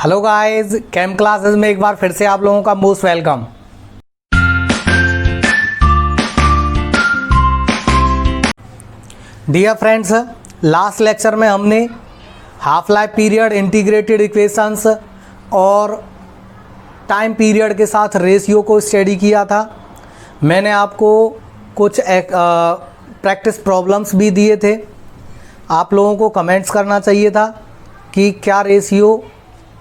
Hello guys, cam classes में एक बार फिर से आप लोगों का most welcome. Dear friends, last lecture में हमने half life period, integrated equations और टाइम पीरियड के साथ रेशियो को स्टडी किया था। मैंने आपको कुछ प्रैक्टिस प्रॉब्लम्स भी दिए थे। आप लोगों को कमेंट्स करना चाहिए था कि क्या रेशियो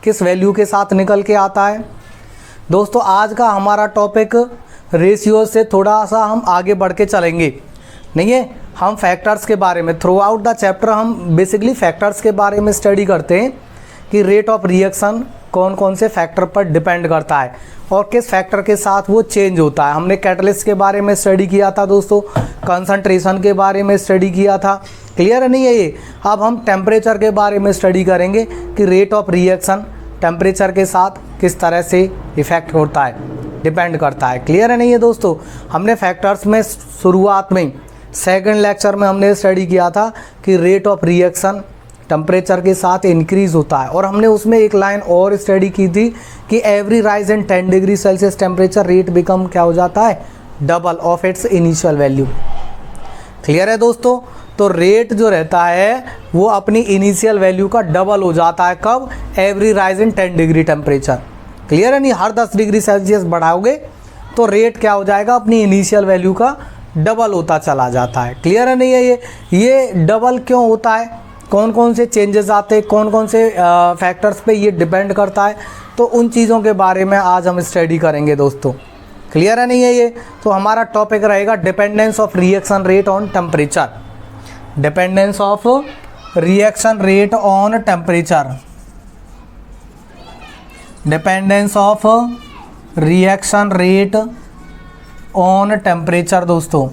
किस वैल्यू के साथ निकल के आता है। दोस्तों, आज का हमारा टॉपिक रेशियो से थोड़ा सा हम आगे बढ़ के चलेंगे। नहीं है, हम फैक्टर्स के बारे में थ्रू आउट द चैप्टर हम बेसिकली फैक्टर्स के बारे में स्टडी करते हैं कि रेट ऑफ रिएक्शन कौन कौन से फैक्टर पर डिपेंड करता है और किस फैक्टर के साथ वो चेंज होता है। हमने कैटलिस्ट के बारे में स्टडी किया था दोस्तों, कंसंट्रेशन के बारे में स्टडी किया था। क्लियर नहीं है ये? अब हम टेम्परेचर के बारे में स्टडी करेंगे कि रेट ऑफ रिएक्शन टेम्परेचर के साथ किस तरह से इफ़ेक्ट होता है, डिपेंड करता है। क्लियर नहीं है दोस्तों? हमने फैक्टर्स में शुरुआत में सेकंड लेक्चर में हमने स्टडी किया था कि रेट ऑफ रिएक्शन टेम्परेचर के साथ इंक्रीज़ होता है और हमने उसमें एक लाइन और स्टडी की थी कि every rise in 10 degree Celsius temperature rate become क्या हो जाता है, double of its initial value. Clear है दोस्तों? तो रेट जो रहता है वो अपनी इनिशियल वैल्यू का डबल हो जाता है। कब? Every rise in 10 degree temperature. Clear है नहीं? हर 10 डिग्री सेल्सियस बढ़ाओगे तो रेट क्या हो जाएगा, अपनी इनिशियल वैल्यू का डबल होता चला जाता है। क्लियर है नहीं है? ये डबल क्यों होता है, कौन कौन से चेंजेस आते हैं, कौन कौन से फैक्टर्स पे ये डिपेंड करता है, तो उन चीज़ों के बारे में आज हम स्टडी करेंगे दोस्तों। क्लियर है नहीं है ये? तो हमारा टॉपिक रहेगा dependence of reaction rate on temperature. Dependence of reaction rate on temperature. Dependence of reaction rate on temperature दोस्तों।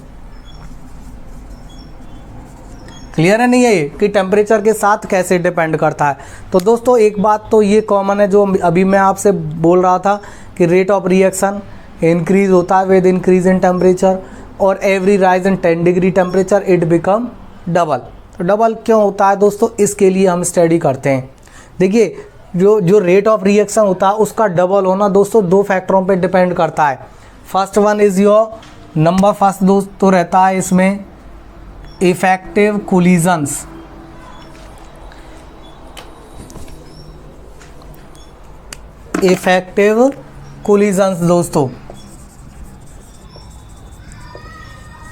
क्लियर है नहीं है ये कि टेम्परेचर के साथ कैसे डिपेंड करता है? तो दोस्तों, एक बात तो ये कॉमन है जो अभी मैं आपसे बोल रहा था कि रेट ऑफ रिएक्शन इंक्रीज होता है विद इंक्रीज इन टेम्परेचर और every rise in 10 degree temperature it become double. तो डबल क्यों होता है दोस्तों, इसके लिए हम स्टडी करते हैं। देखिए, जो रेट ऑफ रिएक्शन होता है उसका डबल होना दोस्तों दो फैक्टरों पे डिपेंड करता है। First one is your number, first दोस्तों रहता है इसमें इफेक्टिव कोलिजन्स। इफेक्टिव कोलिजन्स दोस्तों,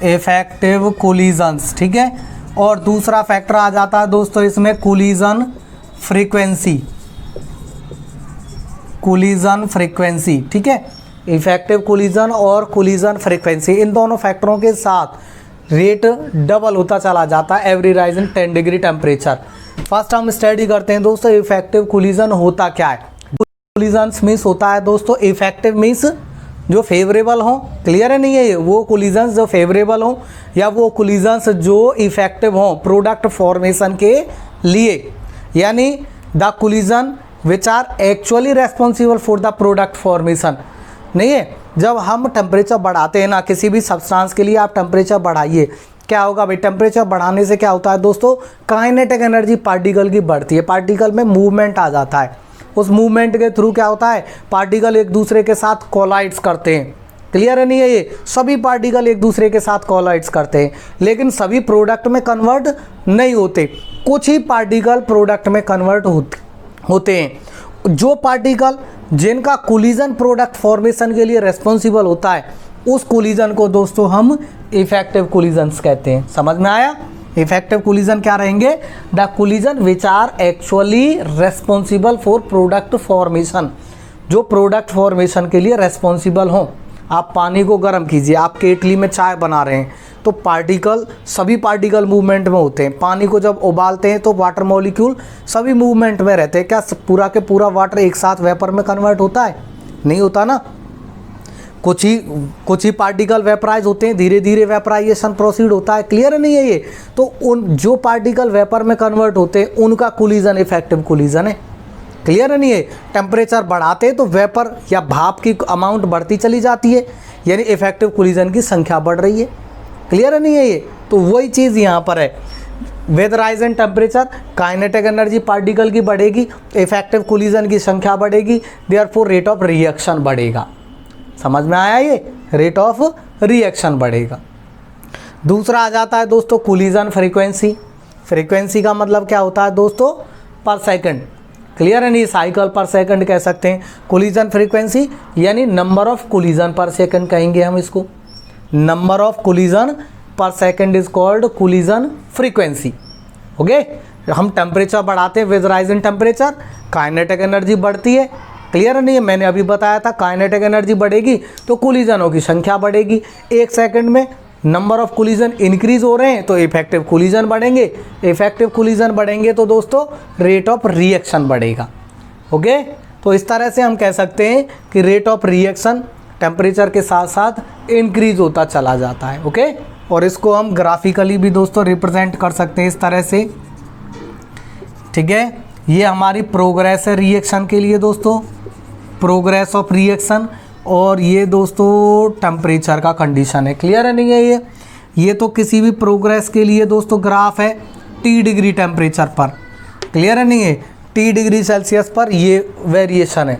इफेक्टिव कोलिजन्स, ठीक है। और दूसरा फैक्टर आ जाता है दोस्तों इसमें कोलिजन फ्रीक्वेंसी। कोलिजन फ्रीक्वेंसी, ठीक है। इफेक्टिव कोलिजन और कोलिजन फ्रीक्वेंसी, इन दोनों फैक्टरों के साथ रेट डबल होता चला जाता है every rise in 10 degree temperature. First हम स्टडी करते हैं दोस्तों इफेक्टिव कोलिजन होता क्या है। कोलिजन मीन्स होता है दोस्तों, इफेक्टिव मीन्स जो फेवरेबल हो। क्लियर है नहीं है? वो कोलिजन्स जो फेवरेबल हो या वो कोलिजन्स जो इफेक्टिव हो प्रोडक्ट फॉर्मेशन के लिए, यानी the collision which are actually responsible for the product formation. नहीं है, जब हम टेम्परेचर बढ़ाते हैं ना किसी भी सब्सटेंस के लिए, आप टेम्परेचर बढ़ाइए, क्या होगा भाई? टेम्परेचर बढ़ाने से क्या होता है दोस्तों, काइनेटिक एनर्जी पार्टिकल की बढ़ती है, पार्टिकल में मूवमेंट आ जाता है। उस मूवमेंट के थ्रू क्या होता है, पार्टिकल एक दूसरे के साथ कोलाइड्स करते हैं। क्लियर है नहीं है ये? सभी पार्टिकल एक दूसरे के साथ कोलाइड्स करते हैं, लेकिन सभी प्रोडक्ट में कन्वर्ट नहीं होते। कुछ ही पार्टिकल प्रोडक्ट में कन्वर्ट होते हैं। जो पार्टिकल जिनका कोलिजन प्रोडक्ट फॉर्मेशन के लिए रेस्पॉन्सिबल होता है, उस कोलिजन को दोस्तों हम इफेक्टिव कोलिजन्स कहते हैं। समझ में आया? इफेक्टिव कोलिजन क्या रहेंगे? The collision which are actually responsible for product formation, जो प्रोडक्ट फॉर्मेशन के लिए रेस्पॉन्सिबल हों। आप पानी को गर्म कीजिए, आप केटली में चाय बना रहे हैं तो पार्टिकल, सभी पार्टिकल मूवमेंट में होते हैं। पानी को जब उबालते हैं तो वाटर मॉलिक्यूल सभी मूवमेंट में रहते हैं। क्या पूरा के पूरा वाटर एक साथ वेपर में कन्वर्ट होता है? नहीं होता ना। कुछ ही पार्टिकल वेपराइज होते हैं, धीरे धीरे वेपराइजेशन प्रोसीड होता है। क्लियर नहीं है ये? तो उन जो पार्टिकल वेपर में कन्वर्ट होते हैं उनका कोलिजन इफेक्टिव कोलिजन है। क्लियर नहीं है? टेम्परेचर बढ़ाते तो वेपर या भाप की अमाउंट बढ़ती चली जाती है, यानी इफेक्टिव कोलिजन की संख्या बढ़ रही है। क्लियर नहीं है ये? तो वही चीज़ यहाँ पर है। With rise in temperature kinetic energy particle की बढ़ेगी, इफेक्टिव कोलिजन की संख्या बढ़ेगी, देयरफॉर रेट ऑफ रिएक्शन बढ़ेगा। समझ में आया, ये रेट ऑफ रिएक्शन बढ़ेगा। दूसरा आ जाता है दोस्तों कोलिजन फ्रीक्वेंसी। फ्रीक्वेंसी का मतलब क्या होता है दोस्तों, पर सेकंड। क्लियर है नहीं, साइकिल पर सेकंड कह सकते हैं। कोलिजन फ्रीक्वेंसी यानी नंबर ऑफ कोलिजन पर सेकंड कहेंगे हम इसको। नंबर ऑफ कोलिजन पर second is called collision frequency. Okay, हम टेम्परेचर बढ़ाते हैं with rise in temperature, kinetic energy बढ़ती है। क्लियर नहीं है, मैंने अभी बताया था काइनेटिक एनर्जी बढ़ेगी तो कोलिजनों की संख्या बढ़ेगी। एक सेकंड में नंबर ऑफ कोलिजन इंक्रीज हो रहे हैं तो इफेक्टिव कोलिजन बढ़ेंगे, इफेक्टिव कोलिजन बढ़ेंगे तो दोस्तों रेट ऑफ रिएक्शन बढ़ेगा। ओके, तो इस तरह से हम कह सकते हैं कि रेट ऑफ रिएक्शन टेम्परेचर के साथ साथ इंक्रीज होता चला जाता है। ओके, और इसको हम ग्राफिकली भी दोस्तों रिप्रेजेंट कर सकते हैं इस तरह से। ठीक है, ये हमारी प्रोग्रेस है रिएक्शन के लिए दोस्तों, प्रोग्रेस ऑफ रिएक्शन, और ये दोस्तों टेम्परेचर का कंडीशन है। क्लियर है नहीं है, ये तो किसी भी प्रोग्रेस के लिए दोस्तों ग्राफ है T डिग्री टेम्परेचर पर। क्लियर है नहीं है, T डिग्री सेल्सियस पर ये वेरिएशन है।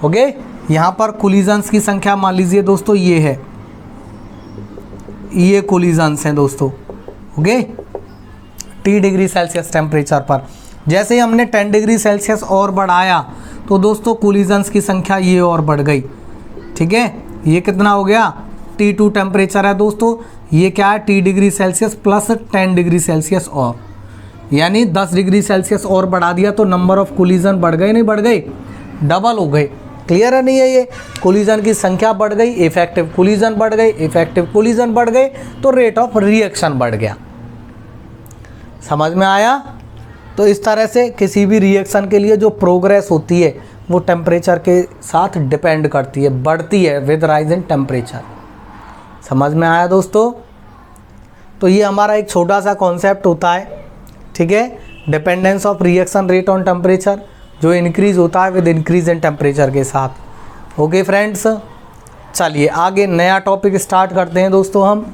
ओके, यहाँ पर कोलिजन्स की संख्या मान लीजिए दोस्तों ये है, ये कोलिजन्स हैं दोस्तों। Okay, T degree Celsius temperature पर जैसे ही हमने 10 डिग्री सेल्सियस और बढ़ाया तो दोस्तों कोलिजन्स की संख्या ये और बढ़ गई। ठीक है, ये कितना हो गया, T2 टेम्परेचर है दोस्तों, ये क्या है T degree Celsius plus 10 degree Celsius और, यानी 10 डिग्री सेल्सियस और बढ़ा दिया तो नंबर ऑफ कोलिजन बढ़ गए, नहीं बढ़ गए, डबल हो गए। क्लियर है नहीं है, ये कोलिजन की संख्या बढ़ गई, इफेक्टिव कोलिजन बढ़ गई, इफेक्टिव कोलिजन बढ़ गए तो रेट ऑफ रिएक्शन बढ़ गया। समझ में आया। तो इस तरह से किसी भी रिएक्शन के लिए जो प्रोग्रेस होती है वो टेम्परेचर के साथ डिपेंड करती है, बढ़ती है विद राइज इन टेम्परेचर। समझ में आया दोस्तों। तो ये हमारा एक छोटा सा कॉन्सेप्ट होता है। ठीक है, dependence of reaction rate on temperature, जो इंक्रीज होता है विद इंक्रीज इन टेम्परेचर के साथ। ओके फ्रेंड्स, चलिए आगे नया टॉपिक स्टार्ट करते हैं दोस्तों। हम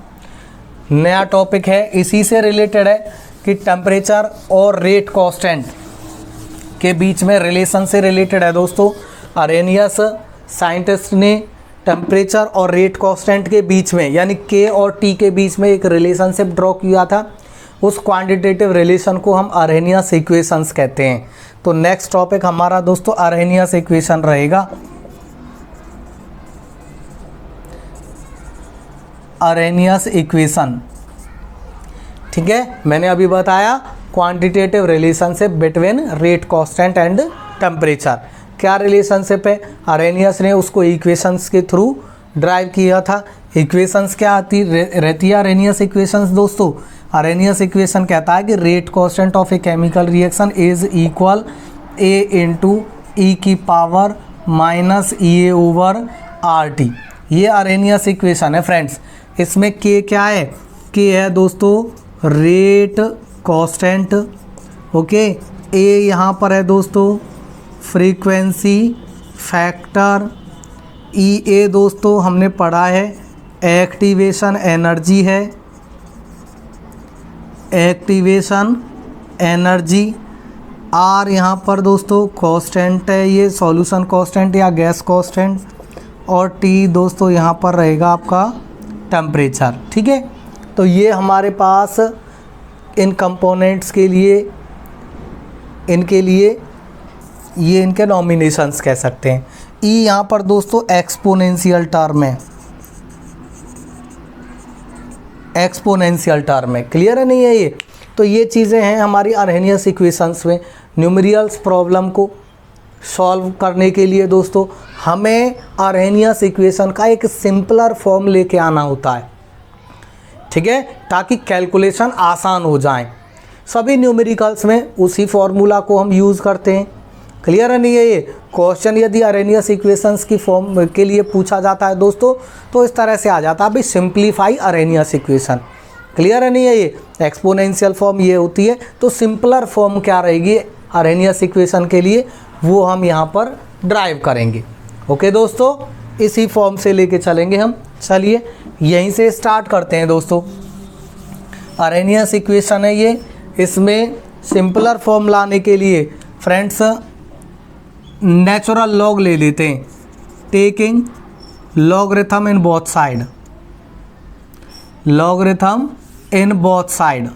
नया टॉपिक है, इसी से रिलेटेड है कि टेम्परेचर और रेट कांस्टेंट के बीच में रिलेशन से रिलेटेड है दोस्तों। अरेनियस साइंटिस्ट ने टेम्परेचर और रेट कांस्टेंट के बीच में यानी K और T के बीच में एक रिलेशनशिप ड्रॉ किया था। उस क्वांटिटेटिव रिलेशन को हम अरेनियस इक्वेशंस कहते हैं। तो नेक्स्ट टॉपिक हमारा दोस्तों अरेनियस इक्वेशन रहेगा। अरेनियस इक्वेशन, ठीक है, मैंने अभी बताया quantitative relationship between rate constant and temperature. क्या रिलेशनशिप है, अरेनियस ने उसको इक्वेशंस के थ्रू ड्राइव किया था। इक्वेशंस क्या आती रहती है अरेनियस इक्वेशंस दोस्तों। अरेनियस इक्वेशन कहता है कि rate constant of a chemical reaction is equal A into E की power minus EA over RT। ये अरेनियस इक्वेशन है फ्रेंड्स। इसमें K क्या है, K है दोस्तों रेट कांस्टेंट। ओके, A यहाँ पर है दोस्तों फ्रीक्वेंसी फैक्टर, EA दोस्तों हमने पढ़ा है एक्टिवेशन एनर्जी है, एक्टिवेशन एनर्जी। R यहाँ पर दोस्तों कांस्टेंट है, ये सॉल्यूशन कांस्टेंट या गैस कांस्टेंट, और T दोस्तों यहाँ पर रहेगा आपका टेम्परेचर। ठीक है, तो ये हमारे पास इन कंपोनेंट्स के लिए, इनके लिए ये इनके नॉमिनेशंस कह सकते हैं। E यहाँ पर दोस्तों एक्सपोनेंशियल टर्म है, एक्सपोनेंशियल टर्म है। क्लियर है नहीं है ये। तो ये चीज़ें हैं हमारी अरेनियस इक्वेशंस में। न्यूमेरिकल्स प्रॉब्लम को सॉल्व करने के लिए दोस्तों हमें अरेनियस इक्वेशन का एक सिंपलर फॉर्म लेके आना होता है। ठीक है, ताकि कैलकुलेशन आसान हो जाए। सभी न्यूमेरिकल्स में उसी फॉर्मूला को हम यूज़ करते हैं। क्लियर है नहीं है ये। क्वेश्चन यदि अरेनियस इक्वेशंस की फॉर्म के लिए पूछा जाता है दोस्तों तो इस तरह से आ जाता है, भाई सिंप्लीफाई अरेनियस इक्वेशन। क्लियर है नहीं है ये। एक्सपोनेंशियल फॉर्म ये होती है, तो सिंपलर फॉर्म क्या रहेगी अरेनियस इक्वेशन के लिए, वो हम यहाँ पर ड्राइव करेंगे। ओके दोस्तों, इसी फॉर्म से लेके चलेंगे हम। चलिए यहीं से स्टार्ट करते हैं दोस्तों। अरेनियस इक्वेशन है ये, इसमें सिंपलर फॉर्म लाने के लिए फ्रेंड्स नेचुरल लॉग ले लेते हैं, taking logarithm in both side, logarithm in both side.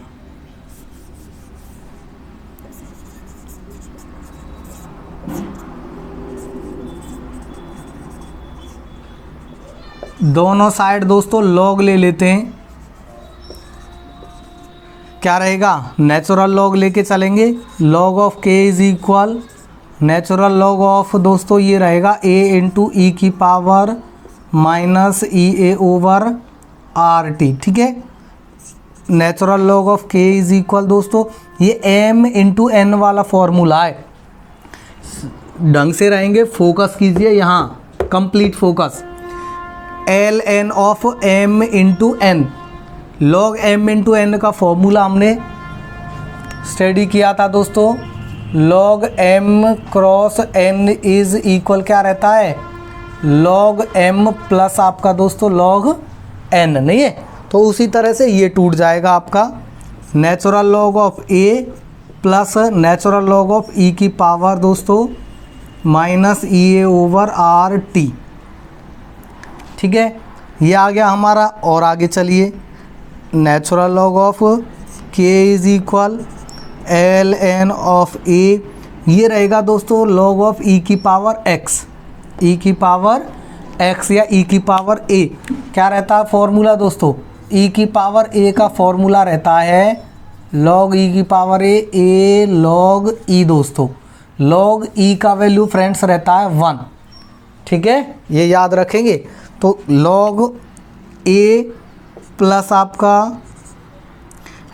दोनों साइड दोस्तों लॉग ले लेते हैं। क्या रहेगा, नेचुरल लॉग लेके चलेंगे, log of k is equal natural log of दोस्तों ये रहेगा a इंटू ई की power minus E A over R T. ठीक है, natural log of k is equal दोस्तों ये m इंटू एन वाला फॉर्मूला है। ढंग से रहेंगे, फोकस कीजिए यहाँ, complete focus. L N of m into N, log m into N का फॉर्मूला हमने स्टडी किया था दोस्तों। Log m cross n is equal क्या रहता है, लॉग m प्लस आपका दोस्तों लॉग n, नहीं है? तो उसी तरह से ये टूट जाएगा आपका natural log of a plus natural log of e की पावर दोस्तों minus E A over R T. ठीक है, ये आ गया हमारा। और आगे चलिए, natural log of k is equal L N of a, ये रहेगा दोस्तों लॉग ऑफ e की पावर x, e की पावर x या e की पावर a। क्या रहता है फॉर्मूला दोस्तों, e की पावर a का फॉर्मूला रहता है लॉग e की पावर a लॉग e दोस्तों। लॉग e का वैल्यू फ्रेंड्स रहता है 1। ठीक है, ये याद रखेंगे। तो लॉग a प्लस आपका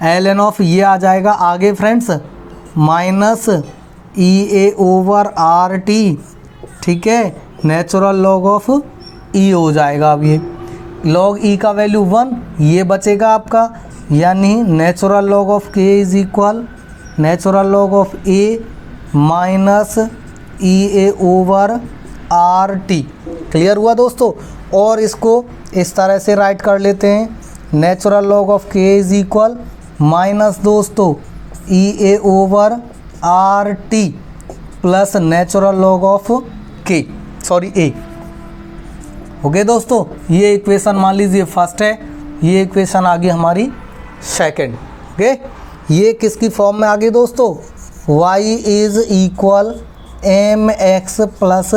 एल एन ऑफ ये आ जाएगा आगे friends minus E A over R T. ठीक है, नेचुरल लॉग ऑफ e हो जाएगा। अब ये लॉग e का वैल्यू 1, ये बचेगा आपका, यानी natural log of k is equal natural log of a minus E A over R T. Clear हुआ दोस्तों? और इसको इस तरह से राइट कर लेते हैं, natural log of k is equal minus दोस्तों E A over R T plus natural log of k, sorry a। Okay दोस्तों, ये इक्वेशन मान लीजिए फर्स्ट है, ये इक्वेशन आ गई हमारी सेकंड। ओके, ये किसकी फॉर्म में आ गई दोस्तों, y is equal M X plus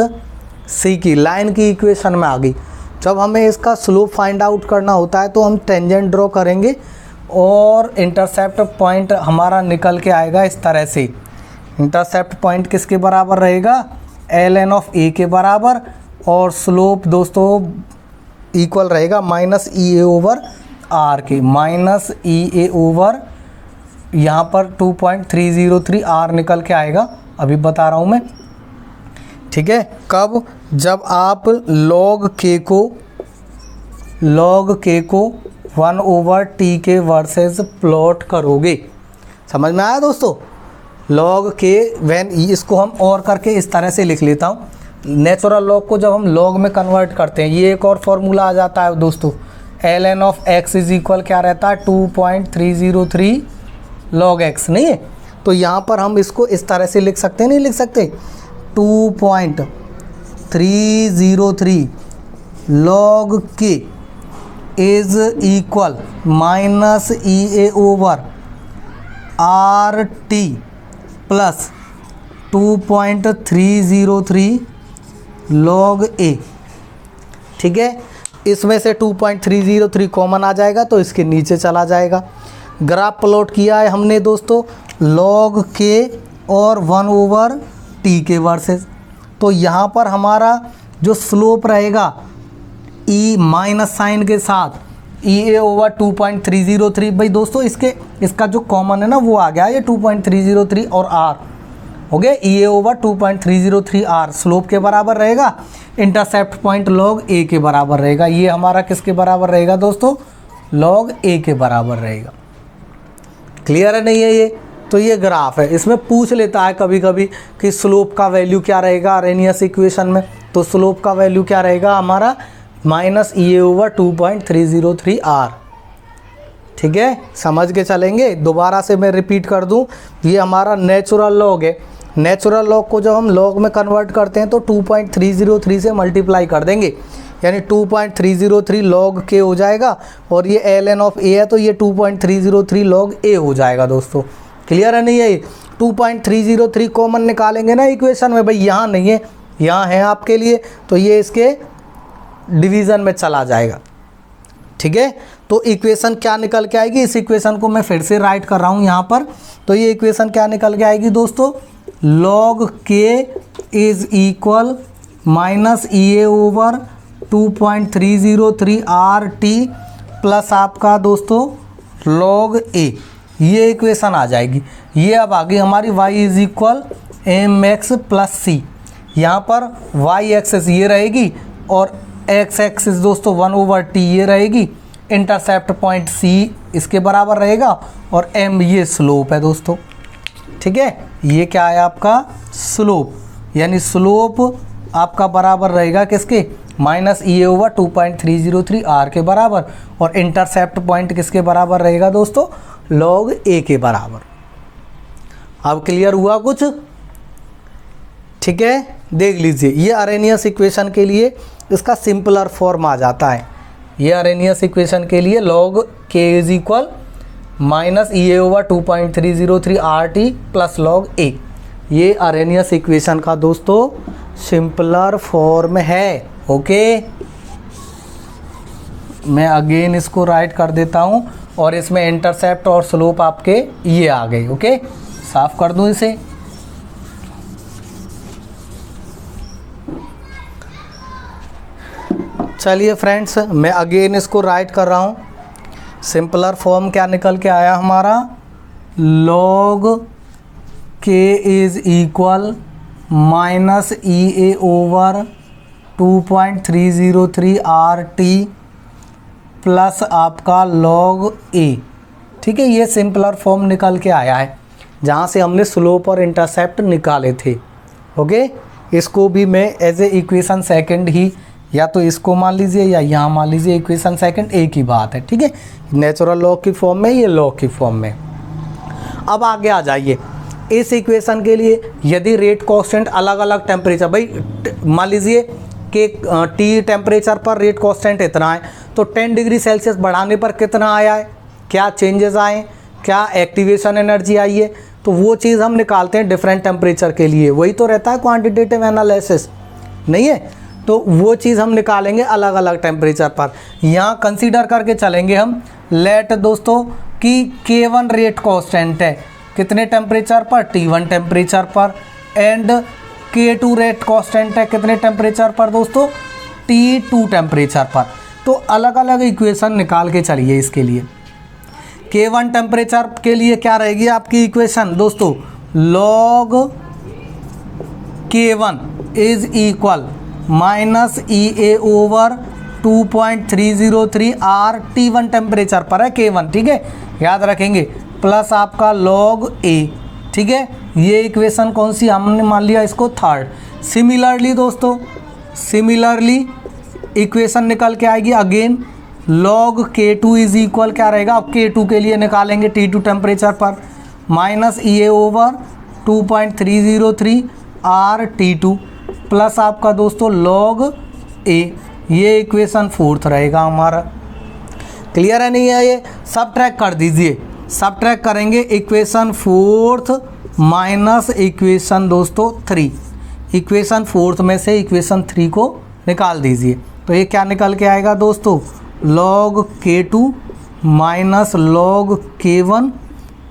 C की, लाइन की इक्वेशन में आ गई। जब हमें इसका स्लोप फाइंड आउट करना होता है तो हम टेंजेंट ड्रॉ करेंगे और इंटरसेप्ट पॉइंट हमारा निकल के आएगा इस तरह से। इंटरसेप्ट पॉइंट किसके बराबर रहेगा, एल एन ऑफ ए के बराबर, और स्लोप दोस्तों इक्वल रहेगा minus E A over R K, minus E A over यहाँ पर 2.303 आर निकल के आएगा, अभी बता रहा हूँ मैं। ठीक है, कब, जब आप log k को 1 ओवर टी के वर्सेस प्लॉट करोगे। समझ में आया दोस्तों? log k वैन, इसको हम और करके इस तरह से लिख लेता हूँ। नेचुरल लॉग को जब हम log में कन्वर्ट करते हैं, ये एक और फॉर्मूला आ जाता है दोस्तों, L N of x is equal क्या रहता है 2.303 log x, नहीं है? तो यहाँ पर हम इसको इस तरह से लिख सकते हैं, नहीं लिख सकते, 2.303 log k is equal minus E A over R T plus 2.303 log a। ठीक है, इसमें से 2.303 कॉमन आ जाएगा तो इसके नीचे चला जाएगा। ग्राफ प्लॉट किया है हमने दोस्तों log k और 1 ओवर t के वर्सेस। तो यहाँ पर हमारा जो स्लोप रहेगा e माइनस साइन के साथ ई ए ओवर 2.303, भाई दोस्तों इसका जो कॉमन है ना वो आ गया ये 2.303 और r हो गया ई ए ओवर 2.303 r, स्लोप के बराबर रहेगा, इंटरसेप्ट पॉइंट log a के बराबर रहेगा। ये हमारा किसके बराबर रहेगा दोस्तों, log a के बराबर रहेगा। क्लियर है नहीं है ये? तो ये ग्राफ है, इसमें पूछ लेता है कभी कभी कि स्लोप का वैल्यू क्या रहेगा अरेनियस इक्वेशन में, तो स्लोप का वैल्यू क्या रहेगा हमारा minus E A over 2.303 r। ठीक है, समझ के चलेंगे। दोबारा से मैं रिपीट कर दूं, ये हमारा नेचुरल लॉग है। नेचुरल लॉग को जब हम लॉग में कन्वर्ट करते हैं तो 2.303 से मल्टीप्लाई कर देंगे, यानी 2.303 लॉग के हो जाएगा, और ये ln ऑफ a है तो ये 2.303 लॉग a हो जाएगा दोस्तों। क्लियर है नहीं है? 2.303 कॉमन निकालेंगे ना इक्वेशन में, भाई यहाँ नहीं है, यहाँ है आपके लिए, तो ये इसके डिवीज़न में चला जाएगा। ठीक है, तो इक्वेशन क्या निकल के आएगी, इस इक्वेशन को मैं फिर से राइट कर रहा हूँ यहाँ पर। तो ये इक्वेशन क्या निकल के आएगी दोस्तों, log k is equal minus EA over 2.303 RT plus आपका दोस्तों log a, ये इक्वेशन आ जाएगी। ये अब आ गई हमारी y is equal mx plus C. यहाँ पर y एक्सिस ये रहेगी और x एक्सिस दोस्तों 1/t ये रहेगी। इंटरसेप्ट पॉइंट c इसके बराबर रहेगा और m ये स्लोप है दोस्तों। ठीक है, ये क्या है आपका स्लोप, यानी स्लोप आपका बराबर रहेगा किसके, माइनस EA ओवर 2.303 r के बराबर, और इंटरसेप्ट पॉइंट किसके बराबर रहेगा दोस्तों, log a के बराबर। अब क्लियर हुआ कुछ? ठीक है, देख लीजिए, ये अरेनियस इक्वेशन के लिए इसका सिंपलर फॉर्म आ जाता है। ये अरेनियस इक्वेशन के लिए log k is equal minus EA over 2.303 RT plus log a, ये अरेनियस इक्वेशन का दोस्तों सिंपलर फॉर्म है। ओके, मैं अगेन इसको राइट कर देता हूँ, और इसमें इंटरसेप्ट और स्लोप आपके ये आ गए। ओके, साफ कर दूँ इसे। चलिए फ्रेंड्स, मैं अगेन इसको राइट कर रहा हूँ। सिंपलर फॉर्म क्या निकल के आया हमारा, log k is equal minus EA over 2.303 RT plus आपका log a। ठीक है, ये सिंपलर फॉर्म निकल के आया है जहाँ से हमने स्लोप और इंटरसेप्ट निकाले थे। ओके, इसको भी मैं एज ए इक्वेशन सेकंड ही, या तो इसको मान लीजिए या यहाँ मान लीजिए, इक्वेशन सेकंड एक ही बात है। ठीक है, नेचुरल लॉग की फॉर्म में, ये लॉग की फॉर्म में। अब आगे आ जाइए, इस इक्वेशन के लिए यदि रेट कांस्टेंट अलग अलग टेम्परेचर, भाई मान लीजिए कि T टेम्परेचर पर रेट कांस्टेंट इतना है, तो 10 डिग्री सेल्सियस बढ़ाने पर कितना आया है, क्या चेंजेस आए, क्या एक्टिवेशन एनर्जी आई है, तो वो चीज़ हम निकालते हैं डिफरेंट टेम्परेचर के लिए। वही तो रहता है क्वांटिटेटिव एनालिसिस, नहीं है? तो वो चीज़ हम निकालेंगे अलग अलग टेम्परेचर पर। यहाँ कंसीडर करके चलेंगे हम, लेट दोस्तों कि K1 रेट कांस्टेंट है कितने टेम्परेचर पर, T1 टेम्परेचर पर, एंड K2 रेट कांस्टेंट है कितने टेम्परेचर पर दोस्तों, T2 टेम्परेचर पर। तो अलग अलग इक्वेशन निकाल के चलिए इसके लिए। K1 टेम्परेचर के लिए क्या रहेगी आपकी इक्वेशन दोस्तों, log K1 is equal minus EA over 2.303 R T1 temperature पर है K1। ठीक है, याद रखेंगे, प्लस आपका log a। ठीक है, ये इक्वेशन कौन सी, हमने मान लिया इसको थर्ड। सिमिलरली दोस्तों, सिमिलरली इक्वेशन निकल के आएगी again, log K2 is equal क्या रहेगा, अब K2 के लिए निकालेंगे T2 टेम्परेचर पर, minus EA over 2.303 R T2 plus आपका दोस्तों log a, ये इक्वेशन फोर्थ रहेगा हमारा। क्लियर है नहीं है? ये सब ट्रैक कर दीजिए, सब ट्रैक करेंगे, इक्वेशन फोर्थ माइनस इक्वेशन दोस्तों 3, इक्वेशन फोर्थ में से इक्वेशन 3 को निकाल दीजिए, तो ये क्या निकल के आएगा दोस्तों, log K2 minus log K1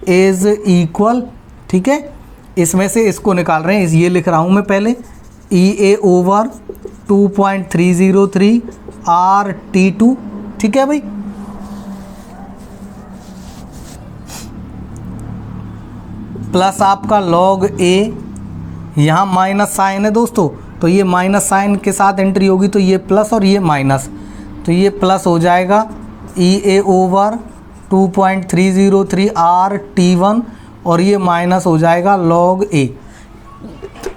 is equal. ठीक है, इसमें से इसको निकाल रहे हैं, ये लिख रहा हूँ मैं पहले, EA ओवर 2.303 R T2। ठीक है भाई, प्लस आपका log a, यहाँ माइनस साइन है दोस्तों, तो ये माइनस साइन के साथ एंट्री होगी, तो ये प्लस और ये माइनस, तो ये प्लस हो जाएगा EA ओवर 2.303 R T1, और ये माइनस हो जाएगा log a।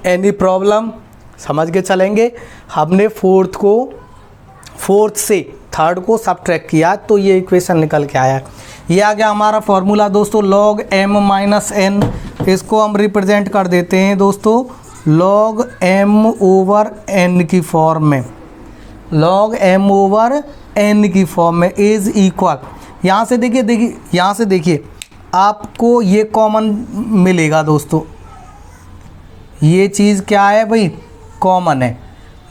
Any problem? समझ के चलेंगे। हमने फोर्थ से थर्ड को सब्ट्रैक्ट किया तो ये इक्वेशन निकल के आया। ये आ गया हमारा फॉर्मूला दोस्तों, log m माइनस n, इसको हम रिप्रेजेंट कर देते हैं दोस्तों log m ओवर n की फॉर्म में, log m ओवर n की फॉर्म में इज इक्वल, यहाँ से देखिए आपको ये कॉमन मिलेगा दोस्तों, ये चीज़ क्या है भाई, कॉमन है,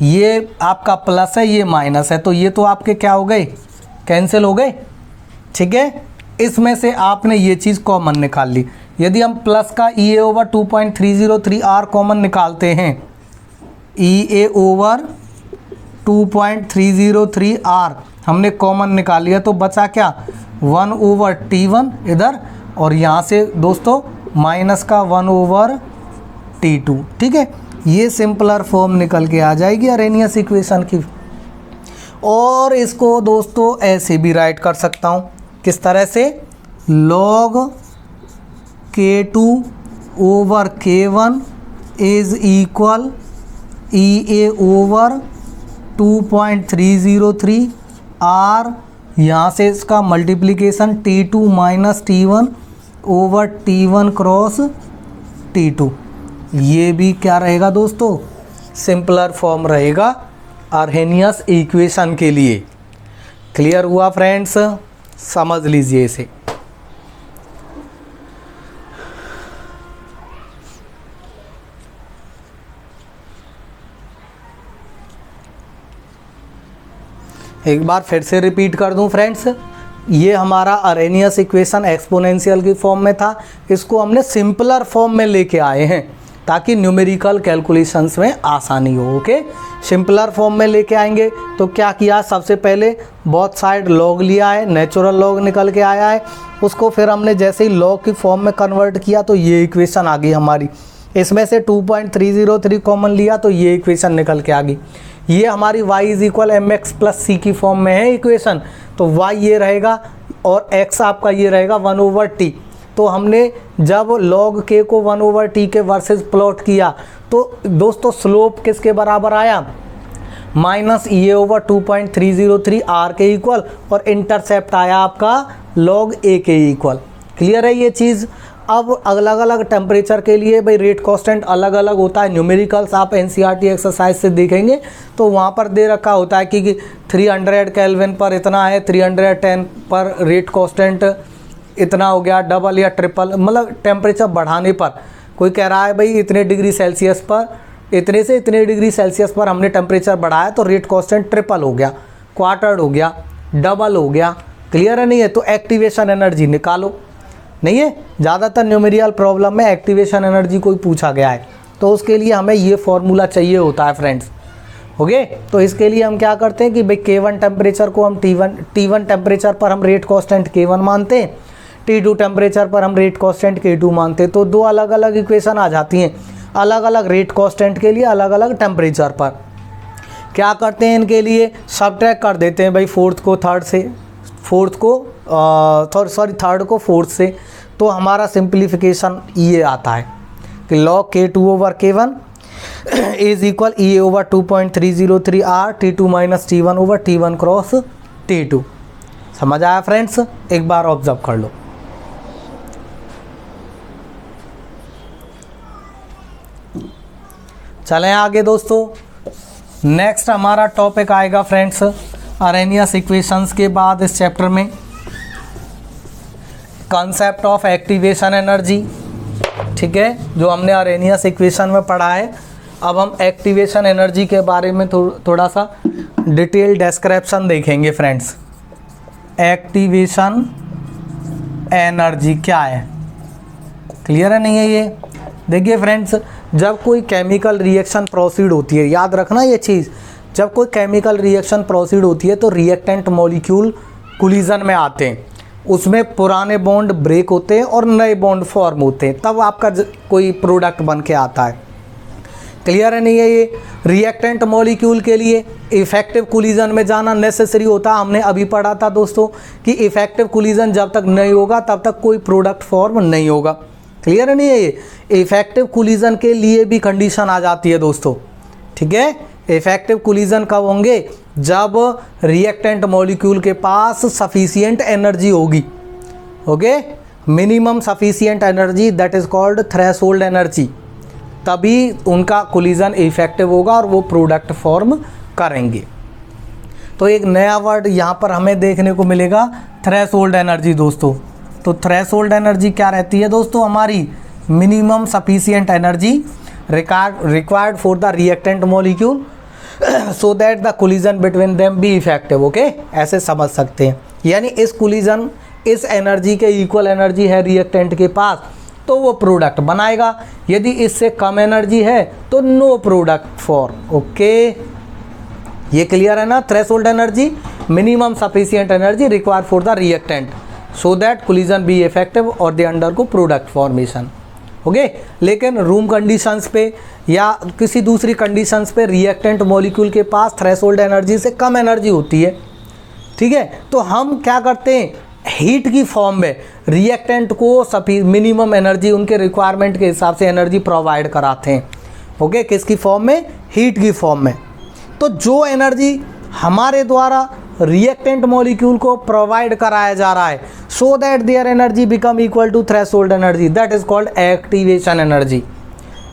ये आपका प्लस है, ये माइनस है, तो ये तो आपके क्या हो गए, कैंसिल हो गए। ठीक है, इसमें से आपने ये चीज़ कॉमन निकाल ली। यदि हम प्लस का ई ए ओवर 2.303 आर कॉमन निकालते हैं, ई ए ओवर 2.303 आर हमने कॉमन निकाल लिया, तो बचा क्या 1 ओवर T1 इधर, और यहाँ से दोस्तों माइनस का 1 ओवर T2। ठीक है, ये सिंपलर फॉर्म निकल के आ जाएगी अरेनियस इक्वेशन की। और इसको दोस्तों ऐसे भी राइट कर सकता हूँ, किस तरह से, log K2 over K1 is equal E A over 2.303 R, यहाँ से इसका multiplication T2 minus T1 over T1 cross T2। ये भी क्या रहेगा दोस्तों, सिंपलर फॉर्म रहेगा अरहेनियस इक्वेशन के लिए। क्लियर हुआ फ्रेंड्स, समझ लीजिए इसे। एक बार फिर से रिपीट कर दूं फ्रेंड्स, ये हमारा अरहेनियस इक्वेशन एक्सपोनेंशियल की फॉर्म में था, इसको हमने सिंपलर फॉर्म में लेके आए हैं ताकि न्यूमेरिकल कैलकुलेशंस में आसानी हो। ओके, सिंपलर फॉर्म में लेके आएंगे तो क्या किया, सबसे पहले बोथ साइड लॉग लिया है, नेचुरल लॉग निकल के आया है, उसको फिर हमने जैसे ही लॉग की फॉर्म में कन्वर्ट किया तो ये इक्वेशन आ गई हमारी। इसमें से 2.303 कॉमन लिया तो ये इक्वेशन निकल के आ गई। ये हमारी y is equal M X plus C की फॉर्म में है इक्वेशन, तो y ये रहेगा और x आपका ये रहेगा 1 ओवर टी। तो हमने जब log k को 1 ओवर टी के वर्सेस प्लॉट किया तो दोस्तों स्लोप किसके बराबर आया, माइनस ई ओवर 2.303 आर के इक्वल, और इंटरसेप्ट आया आपका log a के इक्वल। क्लियर है ये चीज़। अब अलग अलग टेम्परेचर के लिए भाई रेट कांस्टेंट अलग अलग होता है। न्यूमेरिकल्स आप एनसीईआरटी एक्सरसाइज से देखेंगे तो वहाँ पर दे रखा होता है कि 300 केल्विन पर इतना है, 310 पर रेट कांस्टेंट इतना हो गया, डबल या ट्रिपल, मतलब टेम्परेचर बढ़ाने पर कोई कह रहा है भाई इतने डिग्री सेल्सियस पर, इतने से इतने डिग्री सेल्सियस पर हमने टेम्परेचर बढ़ाया तो रेट कांस्टेंट ट्रिपल हो गया, क्वार्टर्ड हो गया, डबल हो गया। क्लियर है नहीं है, तो एक्टिवेशन एनर्जी निकालो। नहीं है, ज़्यादातर न्यूमेरिकल प्रॉब्लम में एक्टिवेशन एनर्जी कोई पूछा गया है तो उसके लिए हमें ये फॉर्मूला चाहिए होता है फ्रेंड्स। ओके, तो इसके लिए हम क्या करते हैं कि भाई K1 टेम्परेचर को हम T1 टेम्परेचर पर हम रेट कांस्टेंट K1 मानते हैं, T2 टेम्परेचर पर हम रेट कांस्टेंट K2 मानते हैं। तो दो अलग अलग इक्वेशन आ जाती हैं, अलग अलग रेट कांस्टेंट के लिए, अलग अलग टेम्परेचर पर। क्या करते हैं, इनके लिए सबट्रैक्ट कर देते हैं भाई थर्ड को फोर्थ से, तो हमारा सिंप्लीफिकेशन ये आता है कि log K2 over K1 is equal E over 2.303 R T2 minus T1 over T1 cross T2। समझ आया फ्रेंड्स, एक बार ऑब्जर्व कर लो। चलें आगे दोस्तों, नेक्स्ट हमारा टॉपिक आएगा फ्रेंड्स अरहेनियस इक्वेशंस के बाद इस चैप्टर में कॉन्सेप्ट ऑफ एक्टिवेशन एनर्जी। ठीक है, जो हमने अरहेनियस इक्वेशन में पढ़ा है, अब हम एक्टिवेशन एनर्जी के बारे में थोड़ा सा डिटेल डिस्क्रिप्शन देखेंगे फ्रेंड्स। एक्टिवेशन एनर्जी क्या है, क्लियर है नहीं है ये? देखिए फ्रेंड्स, जब कोई केमिकल रिएक्शन प्रोसीड होती है, याद रखना ये चीज़, जब कोई केमिकल रिएक्शन प्रोसीड होती है तो रिएक्टेंट मॉलिक्यूल कोलिजन में आते हैं, उसमें पुराने बॉन्ड ब्रेक होते हैं और नए बॉन्ड फॉर्म होते हैं, तब आपका कोई प्रोडक्ट बन के आता है। क्लियर है नहीं है ये? रिएक्टेंट मॉलिक्यूल के लिए इफेक्टिव कोलिजन में जाना नेसेसरी होता है। हमने अभी पढ़ा था दोस्तों कि इफेक्टिव कोलिजन जब तक नहीं होगा तब तक कोई प्रोडक्ट फॉर्म नहीं होगा। क्लियर है नहीं है ये? इफेक्टिव कोलिजन के लिए भी कंडीशन आ जाती है दोस्तों। ठीक है, इफेक्टिव कोलिजन कब होंगे? जब रिएक्टेंट मॉलिक्यूल के पास सफिशिएंट एनर्जी होगी। Okay, minimum sufficient energy that is called threshold energy, तभी उनका कोलिजन इफेक्टिव होगा और वो प्रोडक्ट फॉर्म करेंगे। तो एक नया वर्ड यहाँ पर हमें देखने को मिलेगा, थ्रेशोल्ड एनर्जी दोस्तों। तो थ्रेशोल्ड एनर्जी क्या रहती है दोस्तों, हमारी minimum sufficient energy required for the reactant molecule so that the collision between them be effective. Okay, ऐसे समझ सकते हैं, यानी इस कोलिजन इस एनर्जी के इक्वल एनर्जी है रिएक्टेंट के पास तो वो प्रोडक्ट बनाएगा, यदि इससे कम एनर्जी है तो नो प्रोडक्ट फॉर। ओके, ये क्लियर है ना। Threshold energy minimum sufficient energy required for the reactant so that collision be effective और दे अंडर को प्रोडक्ट फॉर्मेशन। ओके, लेकिन रूम कंडीशंस पे या किसी दूसरी कंडीशंस पे रिएक्टेंट मॉलिक्यूल के पास थ्रेशोल्ड एनर्जी से कम एनर्जी होती है, ठीक है, तो हम क्या करते हैं, हीट की फॉर्म में रिएक्टेंट को मिनिमम एनर्जी उनके रिक्वायरमेंट के हिसाब से एनर्जी प्रोवाइड कराते हैं। ओके, किसकी फॉर्म में, हीट की फॉर्म में। तो जो एनर्जी हमारे द्वारा रिएक्टेंट मॉलिक्यूल को प्रोवाइड कराया जा रहा है so that there energy become equal to threshold energy, that is called activation energy.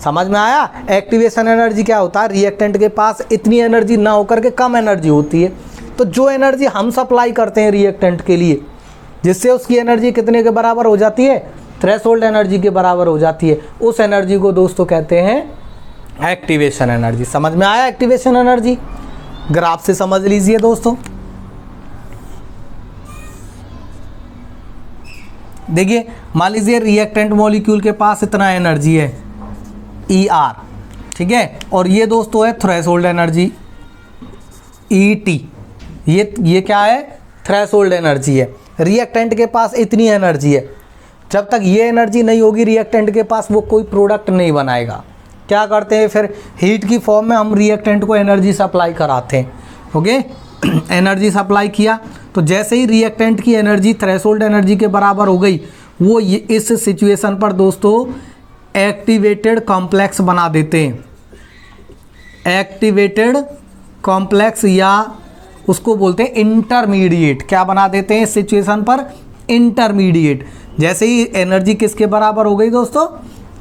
समझ में आया। एक्टिवेशन एनर्जी क्या होता है, रिएक्टेंट के पास इतनी एनर्जी ना होकर के कम एनर्जी होती है, तो जो एनर्जी हम सप्लाई करते हैं रिएक्टेंट के लिए जिससे उसकी एनर्जी कितने के बराबर हो जाती है, थ्रेशोल्ड एनर्जी के बराबर हो जाती है, उस एनर्जी को दोस्तों कहते हैं एक्टिवेशन एनर्जी। समझ में आया एक्टिवेशन एनर्जी, ग्राफ से समझ लीजिए दोस्तों। देखिए, मान लीजिए रिएक्टेंट मॉलिक्यूल के पास इतना एनर्जी है ER, ठीक है, और ये दोस्तों है थ्रेशोल्ड एनर्जी ET। ये क्या है, थ्रेशोल्ड एनर्जी है। रिएक्टेंट के पास इतनी एनर्जी है, जब तक ये एनर्जी नहीं होगी रिएक्टेंट के पास वो कोई प्रोडक्ट नहीं बनाएगा। क्या करते हैं फिर, हीट की फॉर्म में हम रिएक्टेंट को एनर्जी सप्लाई कराते हैं। ओके, एनर्जी सप्लाई किया तो जैसे ही रिएक्टेंट की एनर्जी थ्रेशोल्ड एनर्जी के बराबर हो गई, वो इस सिचुएशन पर दोस्तों एक्टिवेटेड कॉम्प्लेक्स बना देते हैं। एक्टिवेटेड कॉम्प्लेक्स या उसको बोलते हैं इंटरमीडिएट। क्या बना देते हैं इस सिचुएशन पर, इंटरमीडिएट। जैसे ही एनर्जी किसके बराबर हो गई दोस्तों,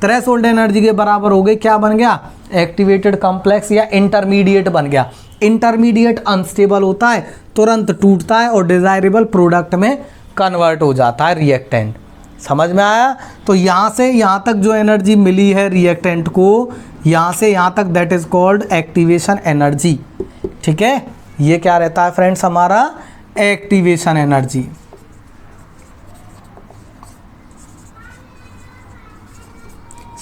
थ्रेशोल्ड एनर्जी के बराबर हो गई, क्या बन गया, एक्टिवेटेड कॉम्प्लेक्स या इंटरमीडिएट बन गया। इंटरमीडिएट अनस्टेबल होता है, तुरंत टूटता है और डिजायरेबल प्रोडक्ट में कन्वर्ट हो जाता है रिएक्टेंट। समझ में आया। तो यहाँ से यहाँ तक जो एनर्जी मिली है रिएक्टेंट को, यहाँ से यहाँ तक, that is called activation energy. ठीक है, ये क्या रहता है फ्रेंड्स, हमारा एक्टिवेशन एनर्जी।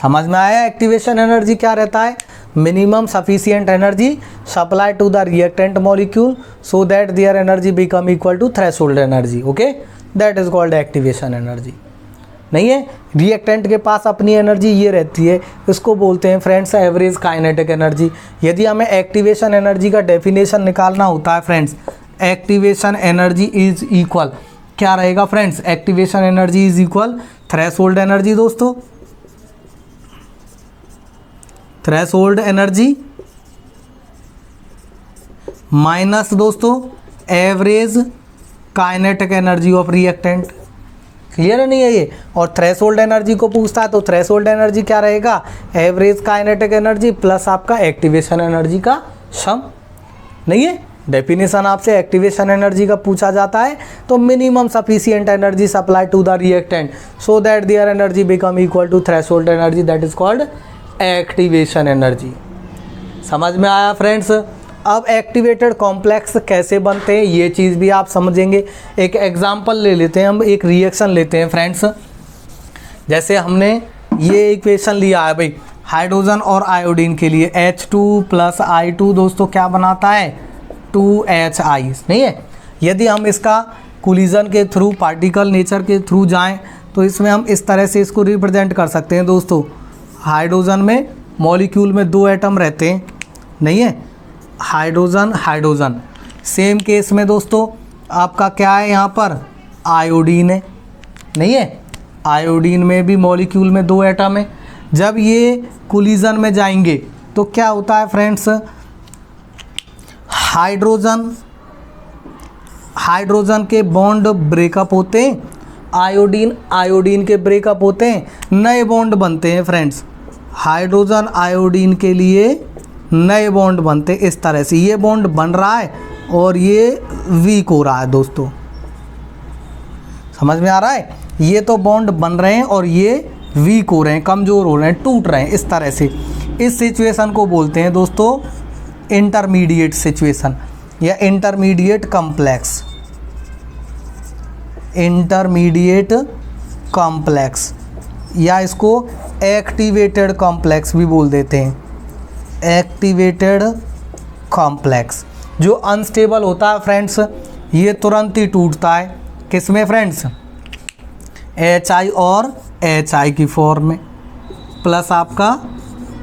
समझ में आया। एक्टिवेशन एनर्जी क्या रहता है, minimum sufficient energy supply to the reactant molecule so that there energy become equal to threshold energy. Okay, that is called activation energy. नहीं है, रिएक्टेंट के पास अपनी एनर्जी ये रहती है, इसको बोलते हैं फ्रेंड्स एवरेज काइनेटिक एनर्जी। यदि हमें एक्टिवेशन एनर्जी का डेफिनेशन निकालना होता है friends, activation energy is equal, क्या रहेगा friends, activation energy is equal threshold energy दोस्तों, थ्रेशोल्ड एनर्जी माइनस दोस्तों average kinetic energy of reactant. Clear है नहीं है ये। और थ्रेशोल्ड एनर्जी को पूछता है तो थ्रेशोल्ड एनर्जी क्या रहेगा, एवरेज काइनेटिक एनर्जी प्लस आपका एक्टिवेशन एनर्जी का सम। नहीं है, डेफिनेशन आपसे एक्टिवेशन एनर्जी का पूछा जाता है तो minimum sufficient energy supply to the reactant so that there energy become equal to threshold energy, that is called activation energy. समझ में आया फ्रेंड्स। अब एक्टिवेटेड कॉम्प्लेक्स कैसे बनते हैं ये चीज़ भी आप समझेंगे। एक एग्जांपल ले लेते हैं, हम एक रिएक्शन लेते हैं फ्रेंड्स। जैसे हमने ये इक्वेशन लिया है भाई, हाइड्रोजन और आयोडीन के लिए H2 + I2 दोस्तों क्या बनाता है, 2HI। नहीं है, यदि हम इसका कोलिजन के थ्रू, पार्टिकल नेचर के थ्रू जाएं तो इसमें हम इस तरह से इसको रिप्रेजेंट कर सकते हैं दोस्तों। हाइड्रोजन में मॉलिक्यूल में 2 एटम रहते हैं, नहीं है, हाइड्रोजन हाइड्रोजन। सेम केस में दोस्तों आपका क्या है, यहाँ पर आयोडीन है, नहीं है, आयोडीन में भी मॉलिक्यूल में 2 एटम है। जब ये कोलिजन में जाएंगे तो क्या होता है फ्रेंड्स, हाइड्रोजन के बॉन्ड ब्रेकअप होते हैं, आयोडीन आयोडीन के ब्रेकअप होते हैं, नए बॉन्ड बनते हैं फ्रेंड्स। हाइड्रोजन आयोडीन के लिए नए बॉन्ड बनते हैं इस तरह से, ये बॉन्ड बन रहा है और ये वीक हो रहा है दोस्तों, समझ में आ रहा है। ये तो बॉन्ड बन रहे हैं और ये वीक हो रहे हैं, कमज़ोर हो रहे हैं, टूट रहे हैं इस तरह से। इस सिचुएशन को बोलते हैं दोस्तों इंटरमीडिएट सिचुएशन या इंटरमीडिएट कॉम्प्लेक्स, इंटरमीडिएट कॉम्प्लेक्स, या इसको एक्टिवेटेड कॉम्प्लेक्स भी बोल देते हैं, एक्टिवेटेड कॉम्प्लेक्स। जो अनस्टेबल होता है फ्रेंड्स ये तुरंत ही टूटता है, किसमें फ्रेंड्स, HI और HI की फॉर्म में, प्लस आपका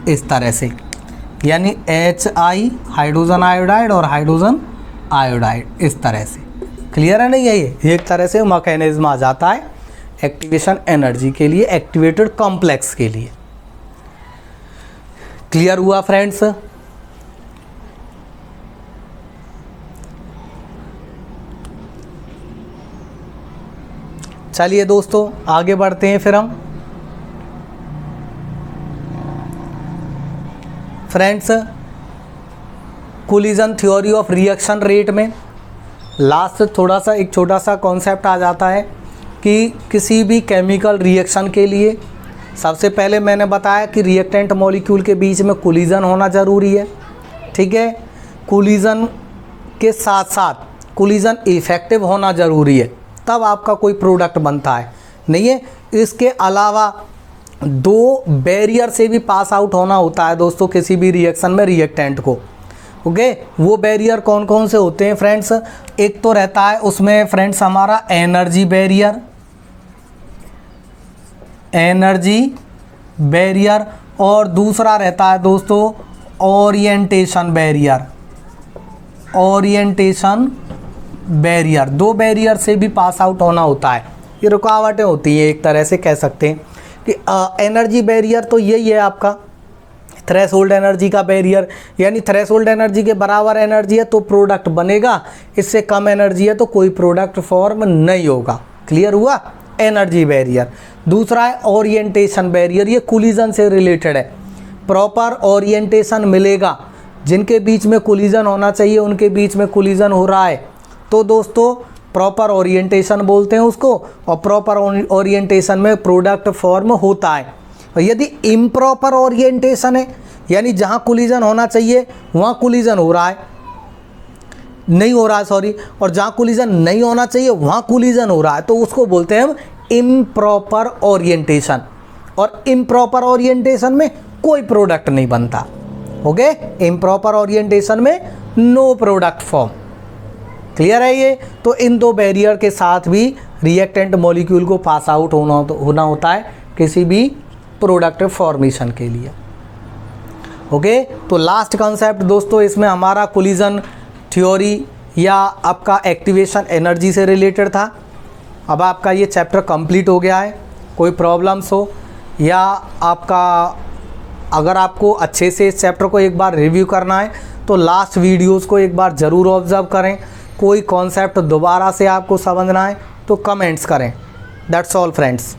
इस तरह से, यानी HI हाइड्रोजन आयोडाइड और हाइड्रोजन आयोडाइड इस तरह से। क्लियर है नहीं है, ये एक तरह से मैकेनिज्म आ जाता है एक्टिवेशन एनर्जी के लिए, एक्टिवेटेड कॉम्प्लेक्स के लिए। क्लियर हुआ फ्रेंड्स। चलिए दोस्तों आगे बढ़ते हैं फिर हम। Friends collision theory of reaction rate में लास्ट थोड़ा सा एक छोटा सा कॉन्सेप्ट आ जाता है कि किसी भी केमिकल रिएक्शन के लिए सबसे पहले मैंने बताया कि रिएक्टेंट मॉलिक्यूल के बीच में कोलिजन होना ज़रूरी है, ठीक है। कोलिजन के साथ साथ कोलिजन इफेक्टिव होना ज़रूरी है, तब आपका कोई प्रोडक्ट बनता है, नहीं है। इसके अलावा दो बैरियर से भी पास आउट होना होता है दोस्तों किसी भी रिएक्शन में रिएक्टेंट को, ओके। वो बैरियर कौन कौन से होते हैं फ्रेंड्स, एक तो रहता है उसमें फ्रेंड्स हमारा एनर्जी बैरियर, एनर्जी बैरियर, और दूसरा रहता है दोस्तों ओरिएंटेशन बैरियर, ओरिएंटेशन बैरियर। दो बैरियर से भी पास आउट होना होता है, ये रुकावटें होती हैं एक तरह से कह सकते हैं कि एनर्जी बैरियर तो यही है आपका थ्रेशोल्ड एनर्जी का बैरियर, यानी थ्रेशोल्ड एनर्जी के बराबर एनर्जी है तो प्रोडक्ट बनेगा, इससे कम एनर्जी है तो कोई प्रोडक्ट फॉर्म नहीं होगा। क्लियर हुआ, एनर्जी बैरियर। दूसरा है ओरिएंटेशन बैरियर, ये कोलिजन से रिलेटेड है, प्रॉपर ओरिएंटेशन मिलेगा, जिनके बीच में कोलिजन होना चाहिए उनके बीच में कोलिजन हो रहा है तो दोस्तों प्रॉपर ओरिएंटेशन बोलते हैं उसको, और प्रॉपर ओरिएंटेशन में प्रोडक्ट फॉर्म होता है। और यदि इम्प्रॉपर ओरिएंटेशन है, यानी जहाँ कोलिजन होना चाहिए वहाँ कोलिजन हो रहा है, नहीं हो रहा है सॉरी, और जहाँ कोलिजन नहीं होना चाहिए वहाँ कोलिजन हो रहा है, तो उसको बोलते हैं हम इम्प्रॉपर ओरिएंटेशन। और इम्प्रॉपर ओरिएंटेशन में कोई प्रोडक्ट नहीं बनता, ओके। इम्प्रॉपर ओरिएंटेशन में नो प्रोडक्ट फॉर्म। क्लियर है ये। तो इन दो बैरियर के साथ भी रिएक्टेंट मॉलिक्यूल को पास आउट होना होता है किसी भी प्रोडक्ट फॉर्मेशन के लिए, ओके। तो लास्ट कॉन्सेप्ट दोस्तों इसमें हमारा कोलिजन थ्योरी या आपका एक्टिवेशन एनर्जी से रिलेटेड था। अब आपका ये चैप्टर कंप्लीट हो गया है। कोई प्रॉब्लम्स हो या आपका अगर आपको अच्छे से इस चैप्टर को एक बार रिव्यू करना है तो लास्ट वीडियोस को एक बार ज़रूर ऑब्जर्व करें। कोई कॉन्सेप्ट दोबारा से आपको समझना है तो कमेंट्स करें। That's all friends.